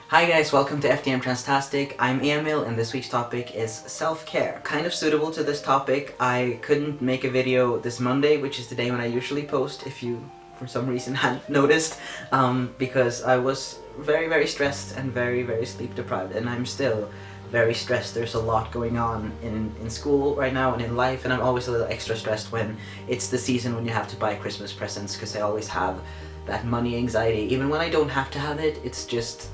Hi guys, welcome to FTM Transtastic. I'm Emil and this week's topic is self-care. Kind of suitable to this topic, I couldn't make a video this Monday, which is the day when I usually post, if you for some reason hadn't noticed, because I was very stressed and very sleep deprived, and I'm still very stressed. There's a lot going on in school right now and in life, and I'm always a little extra stressed when it's the season when you have to buy Christmas presents, because I always have that money anxiety. Even when I don't have to have it, it's just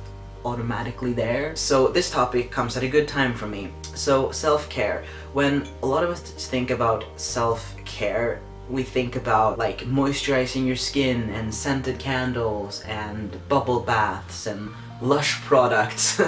automatically there. So this topic comes at a good time for me. So self-care. When a lot of us think about self-care, we think about like moisturizing your skin and scented candles and bubble baths and Lush products.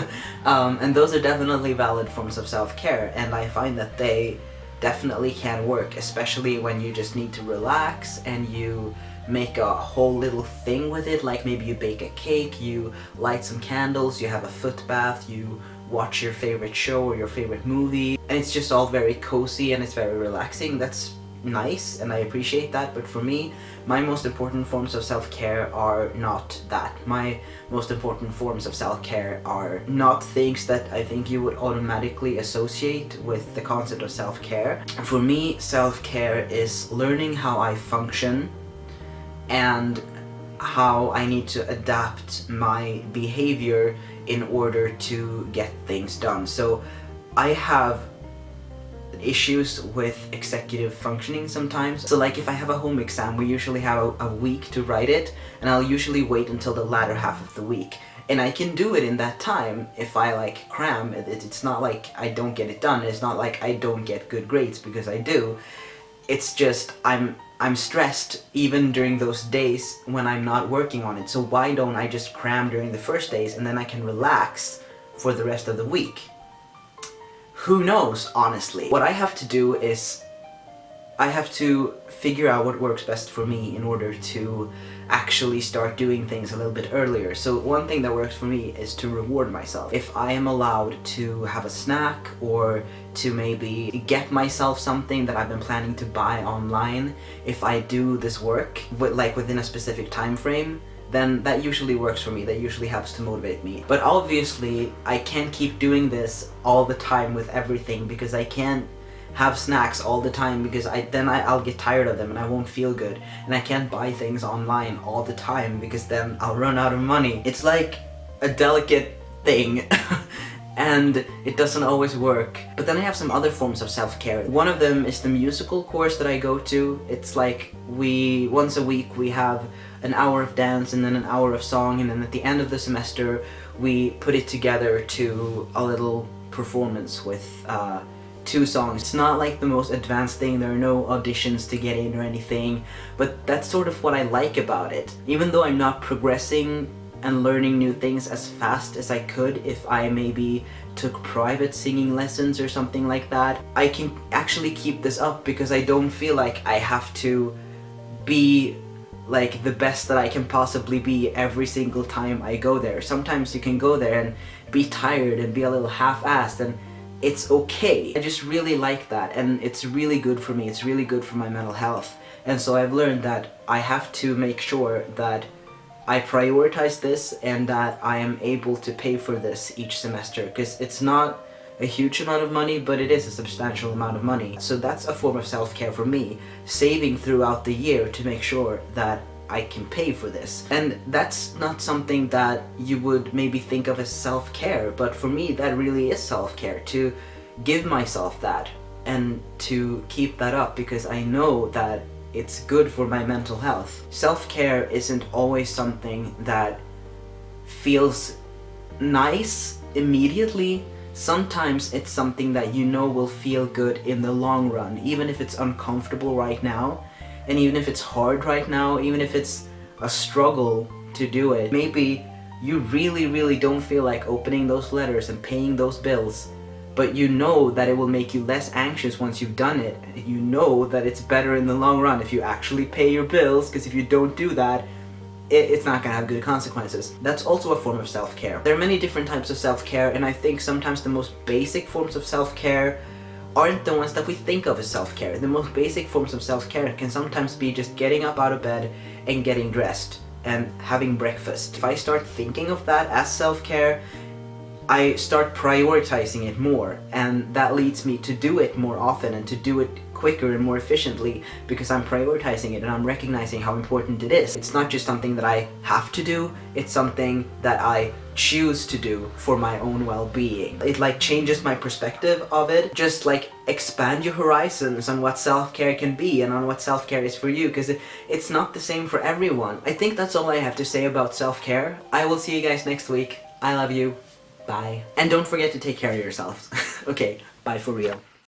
And those are definitely valid forms of self-care, and I find that they definitely can work, especially when you just need to relax and you make a whole little thing with it, like maybe you bake a cake, you light some candles, you have a foot bath, you watch your favorite show or your favorite movie, and it's just all very cozy and it's very relaxing. That's nice and I appreciate that, but for me, my most important forms of self-care are not that. My most important forms of self-care are not things that I think you would automatically associate with the concept of self-care. For me, self-care is learning how I function and how I need to adapt my behavior in order to get things done. So I have issues with executive functioning sometimes. So like if I have a home exam, we usually have a week to write it, and I'll usually wait until the latter half of the week. And I can do it in that time if I like cram. It's not like I don't get it done. It's not like I don't get good grades, because I do. It's just I'm stressed even during those days when I'm not working on it. So why don't I just cram during the first days and then I can relax for the rest of the week? Who knows, honestly. What I have to do is I have to figure out what works best for me in order to actually start doing things a little bit earlier. So one thing that works for me is to reward myself. If I am allowed to have a snack or to maybe get myself something that I've been planning to buy online, if I do this work like within a specific time frame, then that usually works for me. That usually helps to motivate me. But obviously, I can't keep doing this all the time with everything, because I can't have snacks all the time, because I'll get tired of them and I won't feel good. And I can't buy things online all the time, because then I'll run out of money. It's like a delicate thing. And it doesn't always work. But then I have some other forms of self-care. One of them is the musical course that I go to. It's like once a week we have an hour of dance and then an hour of song, and then at the end of the semester we put it together to a little performance with 2 songs. It's not like the most advanced thing, there are no auditions to get in or anything, but that's sort of what I like about it. Even though I'm not progressing and learning new things as fast as I could if I maybe took private singing lessons or something like that, I can actually keep this up because I don't feel like I have to be like the best that I can possibly be every single time I go there. Sometimes you can go there and be tired and be a little half-assed, and it's okay. I just really like that, and it's really good for me. It's really good for my mental health. And so I've learned that I have to make sure that I prioritize this and that I am able to pay for this each semester, because it's not a huge amount of money, but it is a substantial amount of money. So that's a form of self-care for me, saving throughout the year to make sure that I can pay for this. And that's not something that you would maybe think of as self-care, but for me that really is self-care, to give myself that and to keep that up, because I know that it's good for my mental health. Self-care isn't always something that feels nice immediately. Sometimes it's something that you know will feel good in the long run, even if it's uncomfortable right now, and even if it's hard right now, even if it's a struggle to do it. Maybe you really don't feel like opening those letters and paying those bills, but you know that it will make you less anxious once you've done it. You know that it's better in the long run if you actually pay your bills, because if you don't do that, it's not gonna have good consequences. That's also a form of self-care. There are many different types of self-care, and I think sometimes the most basic forms of self-care aren't the ones that we think of as self-care. The most basic forms of self-care can sometimes be just getting up out of bed and getting dressed. and having breakfast. If I start thinking of that as self-care, I start prioritizing it more, and that leads me to do it more often and to do it quicker and more efficiently because I'm prioritizing it and I'm recognizing how important it is. It's not just something that I have to do, it's something that I choose to do for my own well-being. It like changes my perspective of it. Just like expand your horizons on what self-care can be and on what self-care is for you, because it's not the same for everyone. I think that's all I have to say about self-care. I will see you guys next week. I love you. Bye. And don't forget to take care of yourselves. Okay, bye for real.